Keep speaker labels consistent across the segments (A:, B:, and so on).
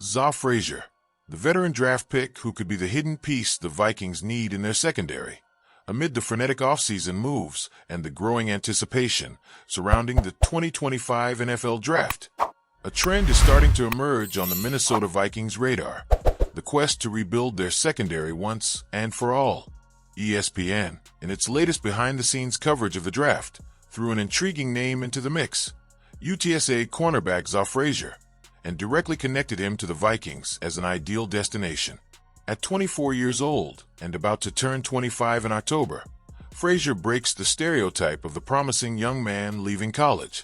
A: Za Frazier, the veteran draft pick who could be the hidden piece the Vikings need in their secondary. Amid the frenetic offseason moves and the growing anticipation surrounding the 2025 NFL Draft, a trend is starting to emerge on the Minnesota Vikings' radar: the quest to rebuild their secondary once and for all. ESPN, in its latest behind-the-scenes coverage of the draft, threw an intriguing name into the mix: UTSA cornerback Za Frazier, and directly connected him to the Vikings as an ideal destination. At 24 years old and about to turn 25 in October, Frazier breaks the stereotype of the promising young man leaving college.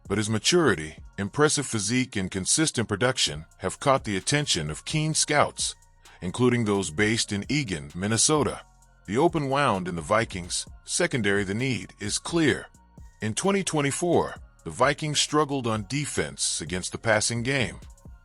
A: But his maturity, impressive physique, and consistent production have caught the attention of keen scouts, including those based in Eagan, Minnesota. The open wound in the Vikings' secondary. The need is clear. In 2024, the Vikings struggled on defense against the passing game.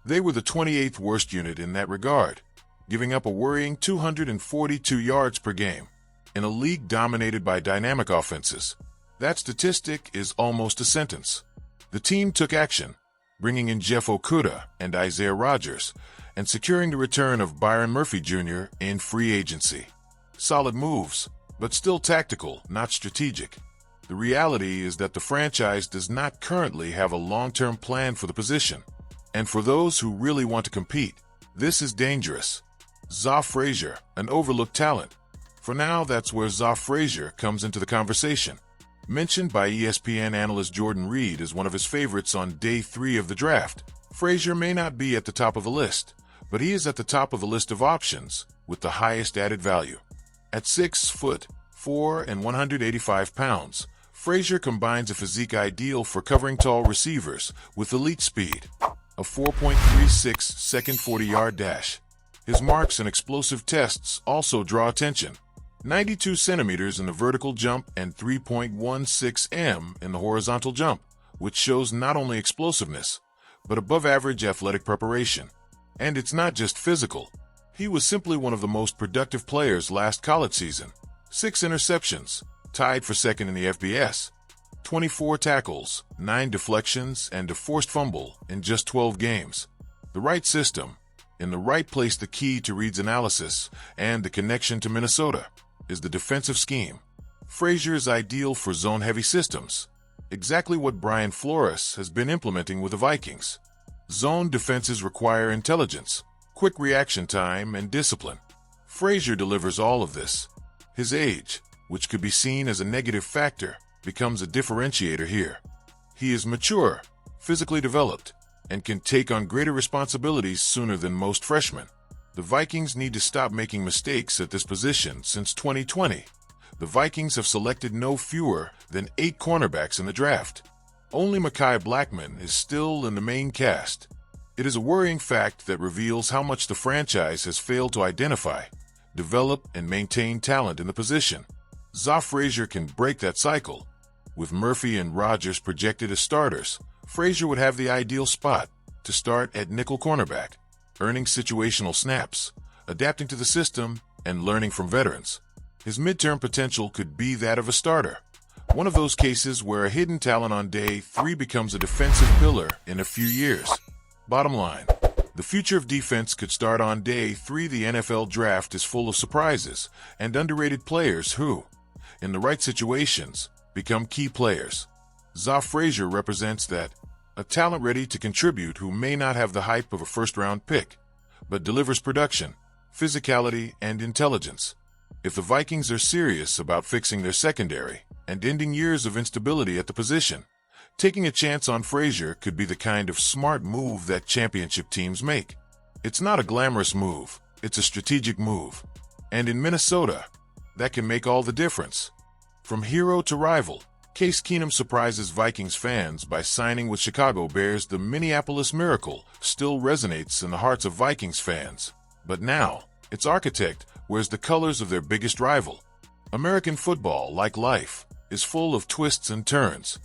A: They were the 28th worst unit in that regard, giving up a worrying 242 yards per game. In a league dominated by dynamic offenses, that statistic is almost a sentence. The team took action, bringing in Jeff Okudah and Isaiah Rodgers, and securing the return of Byron Murphy Jr. in free agency. Solid moves, but still tactical, not strategic. The reality is that the franchise does not currently have a long-term plan for the position. And for those who really want to compete, this is dangerous. Za Frazier, an overlooked talent. For now, that's where Za Frazier comes into the conversation. Mentioned by ESPN analyst Jordan Reed as one of his favorites on day 3 of the draft, Frazier may not be at the top of the list, but he is at the top of the list of options with the highest added value. At 6'4" and 185 pounds, Frazier combines a physique ideal for covering tall receivers with elite speed, a 4.36-second 40-yard dash. His marks and explosive tests also draw attention: 92 centimeters in the vertical jump and 3.16 m in the horizontal jump, which shows not only explosiveness, but above-average athletic preparation. And it's not just physical. He was simply one of the most productive players last college season. 6 interceptions, tied for second in the FBS, 24 tackles, 9 deflections, and a forced fumble in just 12 games. The right system, in the right place. The key to Reed's analysis and the connection to Minnesota is the defensive scheme. Frazier is ideal for zone-heavy systems, exactly what Brian Flores has been implementing with the Vikings. Zone defenses require intelligence, quick reaction time, and discipline. Frazier delivers all of this. His age, which could be seen as a negative factor, becomes a differentiator here. He is mature, physically developed, and can take on greater responsibilities sooner than most freshmen. The Vikings need to stop making mistakes at this position. Since 2020, the Vikings have selected no fewer than 8 cornerbacks in the draft. Only Mekhi Blackman is still in the main cast. It is a worrying fact that reveals how much the franchise has failed to identify, develop, and maintain talent in the position. Za Frazier can break that cycle. With Murphy and Rodgers projected as starters, Frazier would have the ideal spot to start at nickel cornerback, earning situational snaps, adapting to the system, and learning from veterans. His midterm potential could be that of a starter, one of those cases where a hidden talent on day 3 becomes a defensive pillar in a few years. Bottom line, the future of defense could start on day 3. The NFL Draft is full of surprises and underrated players who, in the right situations, become key players. Za Frazier represents that: a talent ready to contribute who may not have the hype of a first-round pick, but delivers production, physicality, and intelligence. If the Vikings are serious about fixing their secondary and ending years of instability at the position, taking a chance on Frazier could be the kind of smart move that championship teams make. It's not a glamorous move, it's a strategic move. And in Minnesota, that can make all the difference. From hero to rival, Case Keenum surprises Vikings fans by signing with Chicago Bears. The Minneapolis Miracle still resonates in the hearts of Vikings fans. But now, its architect wears the colors of their biggest rival. American football, like life, is full of twists and turns,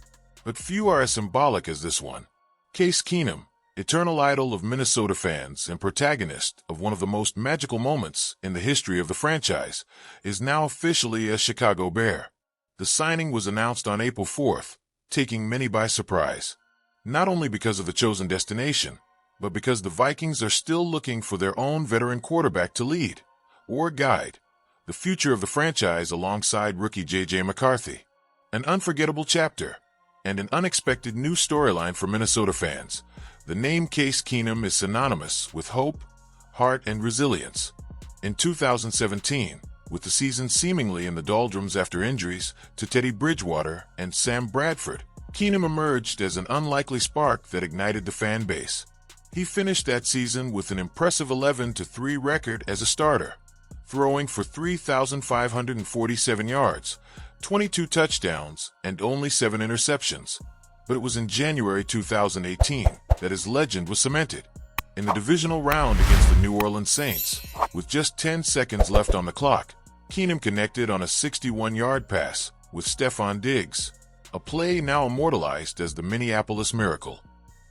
A: but few are as symbolic as this one. Case Keenum, eternal idol of Minnesota fans and protagonist of one of the most magical moments in the history of the franchise, is now officially a Chicago Bear. The signing was announced on April 4th, taking many by surprise. Not only because of the chosen destination, but because the Vikings are still looking for their own veteran quarterback to lead or guide the future of the franchise alongside rookie J.J. McCarthy. An unforgettable chapter and an unexpected new storyline for Minnesota fans. The name Case Keenum is synonymous with hope, heart, and resilience. In 2017, with the season seemingly in the doldrums after injuries to Teddy Bridgewater and Sam Bradford, Keenum emerged as an unlikely spark that ignited the fan base. He finished that season with an impressive 11-3 record as a starter, throwing for 3,547 yards, 22 touchdowns, and only 7 interceptions. But it was in January 2018 that his legend was cemented. In the divisional round against the New Orleans Saints, with just 10 seconds left on the clock, Keenum connected on a 61-yard pass with Stephon Diggs, a play now immortalized as the Minneapolis Miracle.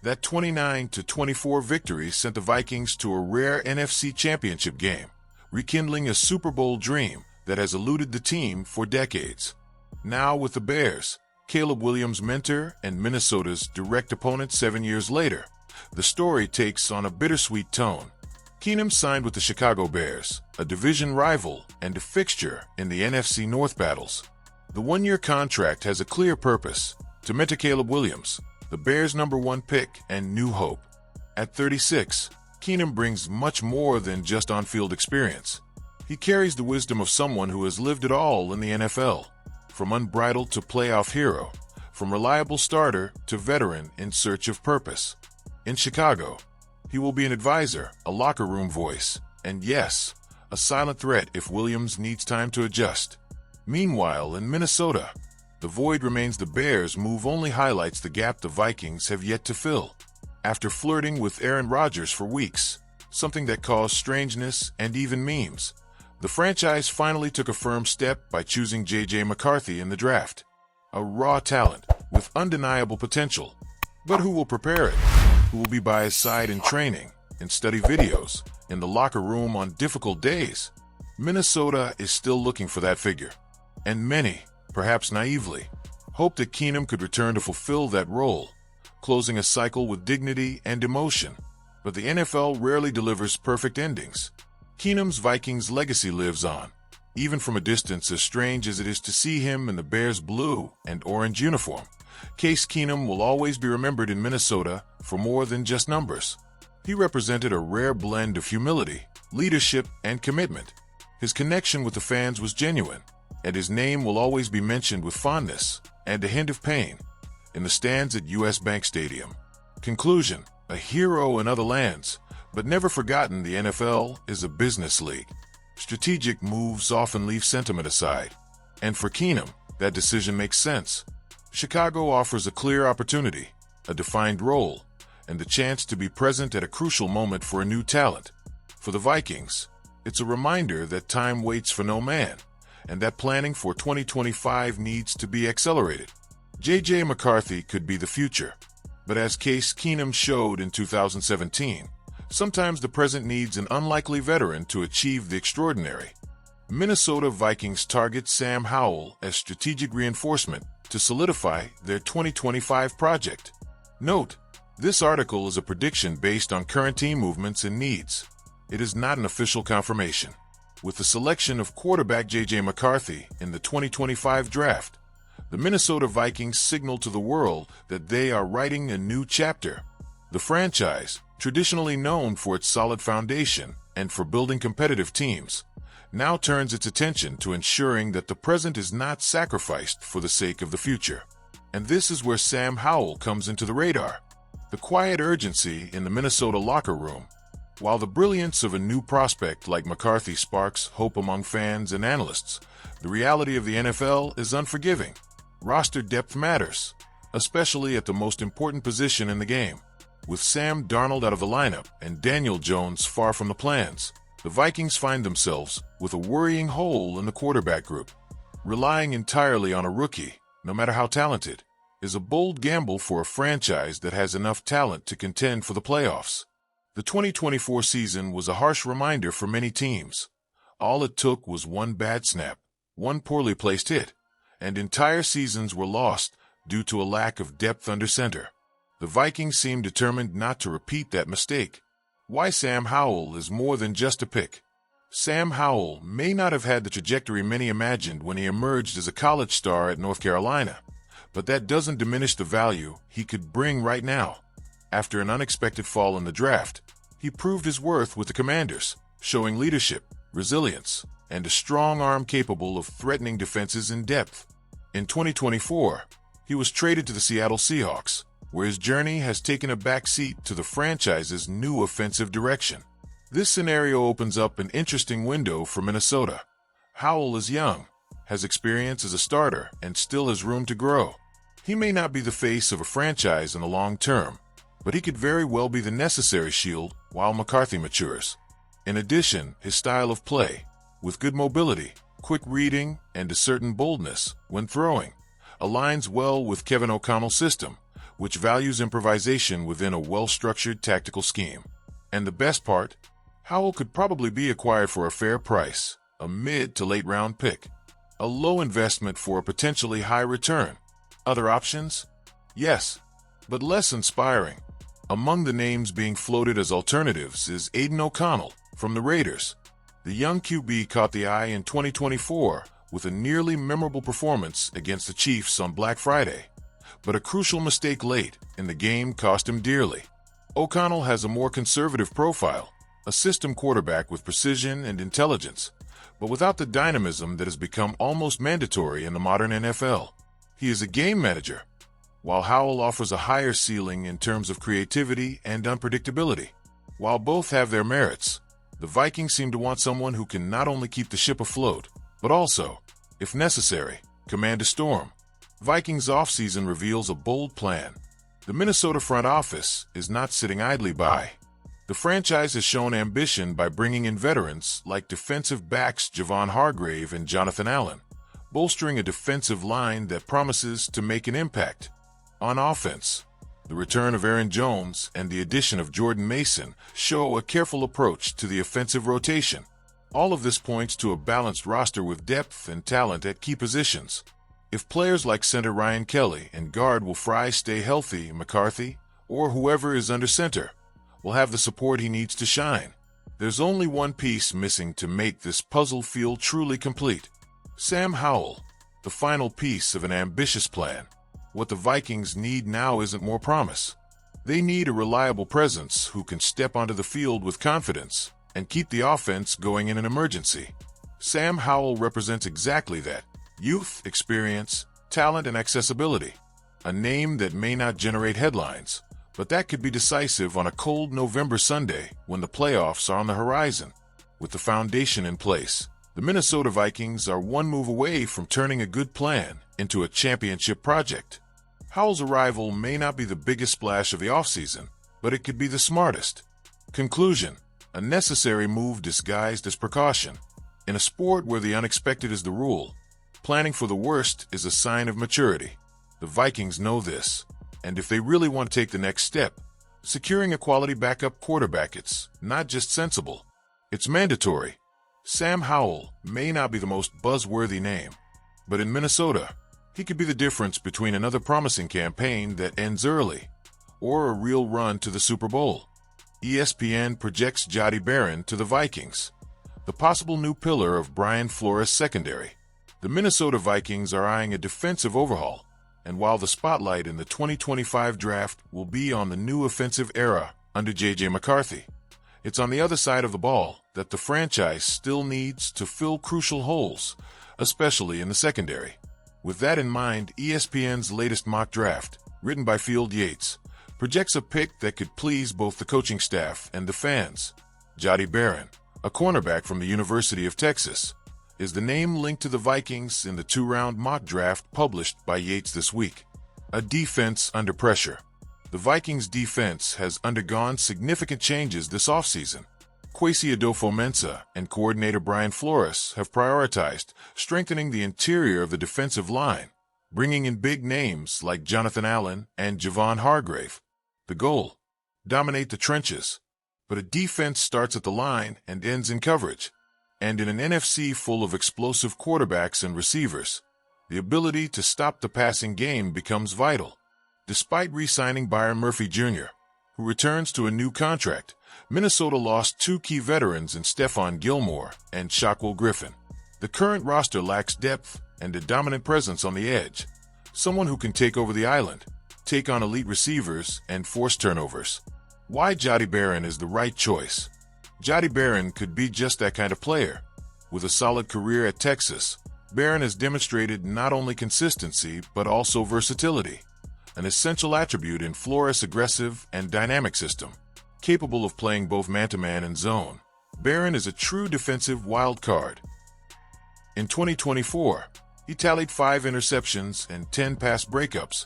A: That 29-24 victory sent the Vikings to a rare NFC Championship game, rekindling a Super Bowl dream that has eluded the team for decades. Now with the Bears, Caleb Williams' mentor and Minnesota's direct opponent 7 years later, the story takes on a bittersweet tone. Keenum signed with the Chicago Bears, a division rival and a fixture in the NFC North battles. The one-year contract has a clear purpose: to mentor Caleb Williams, the Bears' #1 pick and new hope. At 36, Keenum brings much more than just on-field experience. He carries the wisdom of someone who has lived it all in the NFL, from unbridled to playoff hero, from reliable starter to veteran in search of purpose. In Chicago, he will be an advisor, a locker room voice, and yes, a silent threat if Williams needs time to adjust. Meanwhile, in Minnesota, the void remains. The Bears' move only highlights the gap the Vikings have yet to fill. After flirting with Aaron Rodgers for weeks, something that caused strangeness and even memes, the franchise finally took a firm step by choosing J.J. McCarthy in the draft. A raw talent with undeniable potential. But who will prepare it? Who will be by his side in training, in study videos, in the locker room on difficult days? Minnesota is still looking for that figure. And many, perhaps naively, hope that Keenum could return to fulfill that role, closing a cycle with dignity and emotion. But the NFL rarely delivers perfect endings. Keenum's Vikings legacy lives on, even from a distance, as strange as it is to see him in the Bears' blue and orange uniform. Case Keenum will always be remembered in Minnesota for more than just numbers. He represented a rare blend of humility, leadership, and commitment. His connection with the fans was genuine, and his name will always be mentioned with fondness and a hint of pain in the stands at U.S. Bank Stadium. Conclusion: a hero in other lands, but never forgotten. The NFL is a business league. Strategic moves often leave sentiment aside. And for Keenum, that decision makes sense. Chicago offers a clear opportunity, a defined role, and the chance to be present at a crucial moment for a new talent. For the Vikings, it's a reminder that time waits for no man, and that planning for 2025 needs to be accelerated. J.J. McCarthy could be the future, but as Case Keenum showed in 2017, sometimes the present needs an unlikely veteran to achieve the extraordinary. Minnesota Vikings target Sam Howell as strategic reinforcement to solidify their 2025 project. Note, this article is a prediction based on current team movements and needs. It is not an official confirmation. With the selection of quarterback J.J. McCarthy in the 2025 draft, the Minnesota Vikings signal to the world that they are writing a new chapter. The franchise, traditionally known for its solid foundation and for building competitive teams, now turns its attention to ensuring that the present is not sacrificed for the sake of the future. And this is where Sam Howell comes into the radar. The quiet urgency in the Minnesota locker room. While the brilliance of a new prospect like McCarthy sparks hope among fans and analysts, the reality of the NFL is unforgiving. Roster depth matters, especially at the most important position in the game. With Sam Darnold out of the lineup and Daniel Jones far from the plans, the Vikings find themselves with a worrying hole in the quarterback group. Relying entirely on a rookie, no matter how talented, is a bold gamble for a franchise that has enough talent to contend for the playoffs. The 2024 season was a harsh reminder for many teams. All it took was one bad snap, one poorly placed hit, and entire seasons were lost due to a lack of depth under center. The Vikings seem determined not to repeat that mistake. Why Sam Howell is more than just a pick. Sam Howell may not have had the trajectory many imagined when he emerged as a college star at North Carolina, but that doesn't diminish the value he could bring right now. After an unexpected fall in the draft, he proved his worth with the Commanders, showing leadership, resilience, and a strong arm capable of threatening defenses in depth. In 2024, he was traded to the Seattle Seahawks, where his journey has taken a backseat to the franchise's new offensive direction. This scenario opens up an interesting window for Minnesota. Howell is young, has experience as a starter, and still has room to grow. He may not be the face of a franchise in the long term, but he could very well be the necessary shield while McCarthy matures. In addition, his style of play, with good mobility, quick reading, and a certain boldness when throwing, aligns well with Kevin O'Connell's system, which values improvisation within a well-structured tactical scheme. And the best part? Howell could probably be acquired for a fair price, a mid to late round pick. A low investment for a potentially high return. Other options? Yes, but less inspiring. Among the names being floated as alternatives is Aiden O'Connell from the Raiders. The young QB caught the eye in 2024 with a nearly memorable performance against the Chiefs on Black Friday. But a crucial mistake late in the game cost him dearly. O'Connell has a more conservative profile, a system quarterback with precision and intelligence, but without the dynamism that has become almost mandatory in the modern NFL. He is a game manager, while Howell offers a higher ceiling in terms of creativity and unpredictability. While both have their merits, the Vikings seem to want someone who can not only keep the ship afloat, but also, if necessary, command a storm. Vikings offseason reveals a bold plan. The Minnesota front office is not sitting idly by. The franchise has shown ambition by bringing in veterans like defensive backs Javon Hargrave and Jonathan Allen, bolstering a defensive line that promises to make an impact. On offense, the return of Aaron Jones and the addition of Jordan Mason show a careful approach to the offensive rotation. All of this points to a balanced roster with depth and talent at key positions. If players like center Ryan Kelly and guard Will Fry stay healthy, McCarthy, or whoever is under center, will have the support he needs to shine. There's only one piece missing to make this puzzle feel truly complete. Sam Howell, the final piece of an ambitious plan. What the Vikings need now isn't more promise. They need a reliable presence who can step onto the field with confidence and keep the offense going in an emergency. Sam Howell represents exactly that. Youth, experience, talent, and accessibility. A name that may not generate headlines, but that could be decisive on a cold November Sunday when the playoffs are on the horizon. With the foundation in place, the Minnesota Vikings are one move away from turning a good plan into a championship project. Howell's arrival may not be the biggest splash of the offseason, but it could be the smartest. Conclusion: a necessary move disguised as precaution. In a sport where the unexpected is the rule, planning for the worst is a sign of maturity. The Vikings know this, and if they really want to take the next step, securing a quality backup quarterback, it's not just sensible, it's mandatory. Sam Howell may not be the most buzzworthy name, but in Minnesota, he could be the difference between another promising campaign that ends early or a real run to the Super Bowl. ESPN projects Jody Barron to the Vikings, the possible new pillar of Brian Flores' secondary. The Minnesota Vikings are eyeing a defensive overhaul, and while the spotlight in the 2025 draft will be on the new offensive era under J.J. McCarthy, it's on the other side of the ball that the franchise still needs to fill crucial holes, especially in the secondary. With that in mind, ESPN's latest mock draft, written by Field Yates, projects a pick that could please both the coaching staff and the fans. Jody Barron, a cornerback from the University of Texas, is the name linked to the Vikings in the two-round mock draft published by Yates this week. A defense under pressure. The Vikings' defense has undergone significant changes this offseason. Kwesi Adofo-Mensah and coordinator Brian Flores have prioritized strengthening the interior of the defensive line, bringing in big names like Jonathan Allen and Javon Hargrave. The goal? Dominate the trenches. But a defense starts at the line and ends in coverage. And in an NFC full of explosive quarterbacks and receivers, the ability to stop the passing game becomes vital. Despite re-signing Byron Murphy Jr., who returns to a new contract, Minnesota lost two key veterans in Stephon Gilmore and Shaquille Griffin. The current roster lacks depth and a dominant presence on the edge, someone who can take over the island, take on elite receivers, and force turnovers. Why Jahdae Barron is the right choice? Jahdae Barron could be just that kind of player. With a solid career at Texas, Barron has demonstrated not only consistency but also versatility, an essential attribute in Flores' aggressive and dynamic system. Capable of playing both man-to-man and zone, Barron is a true defensive wild card. In 2024, he tallied 5 interceptions and 10 pass breakups,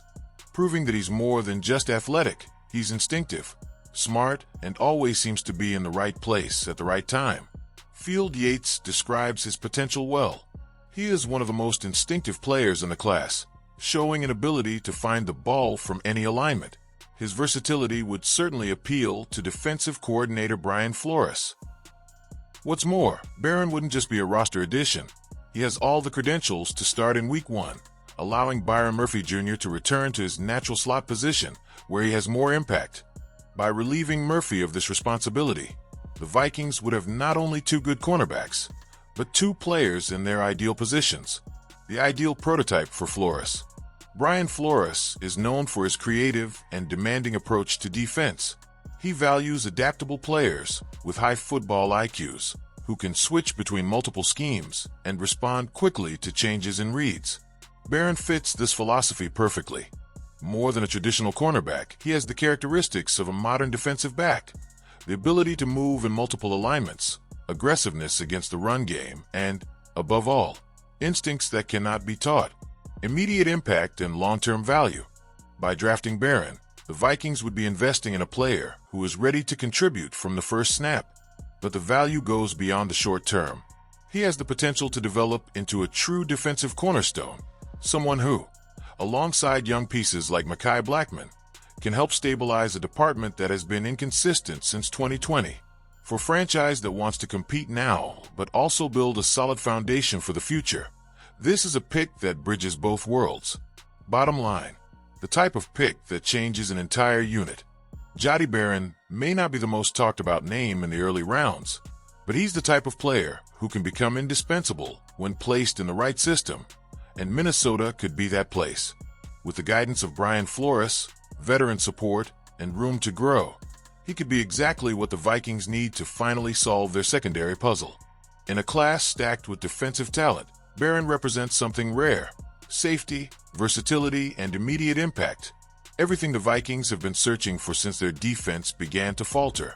A: proving that he's more than just athletic. He's instinctive, smart, and always seems to be in the right place at the right time. Field Yates describes his potential well. He is one of the most instinctive players in the class, showing an ability to find the ball from any alignment. His versatility would certainly appeal to defensive coordinator Brian Flores. What's more, Barron wouldn't just be a roster addition. He has all the credentials to start in Week 1, allowing Byron Murphy Jr. to return to his natural slot position, where he has more impact. By relieving Murphy of this responsibility, the Vikings would have not only 2 good cornerbacks, but 2 players in their ideal positions, the ideal prototype for Flores. Brian Flores is known for his creative and demanding approach to defense. He values adaptable players with high football IQs who can switch between multiple schemes and respond quickly to changes in reads. Barron fits this philosophy perfectly. More than a traditional cornerback, he has the characteristics of a modern defensive back, the ability to move in multiple alignments, aggressiveness against the run game, and, above all, instincts that cannot be taught. Immediate impact and long-term value. By drafting Barron, the Vikings would be investing in a player who is ready to contribute from the first snap. But the value goes beyond the short term. He has the potential to develop into a true defensive cornerstone, someone who, alongside young pieces like Mekhi Blackmon, can help stabilize a department that has been inconsistent since 2020. For a franchise that wants to compete now but also build a solid foundation for the future, this is a pick that bridges both worlds. Bottom line, the type of pick that changes an entire unit. Jahdae Barron may not be the most talked about name in the early rounds, but he's the type of player who can become indispensable when placed in the right system, and Minnesota could be that place. With the guidance of Brian Flores, veteran support, and room to grow, he could be exactly what the Vikings need to finally solve their secondary puzzle. In a class stacked with defensive talent, Barron represents something rare: safety, versatility, and immediate impact. Everything the Vikings have been searching for since their defense began to falter.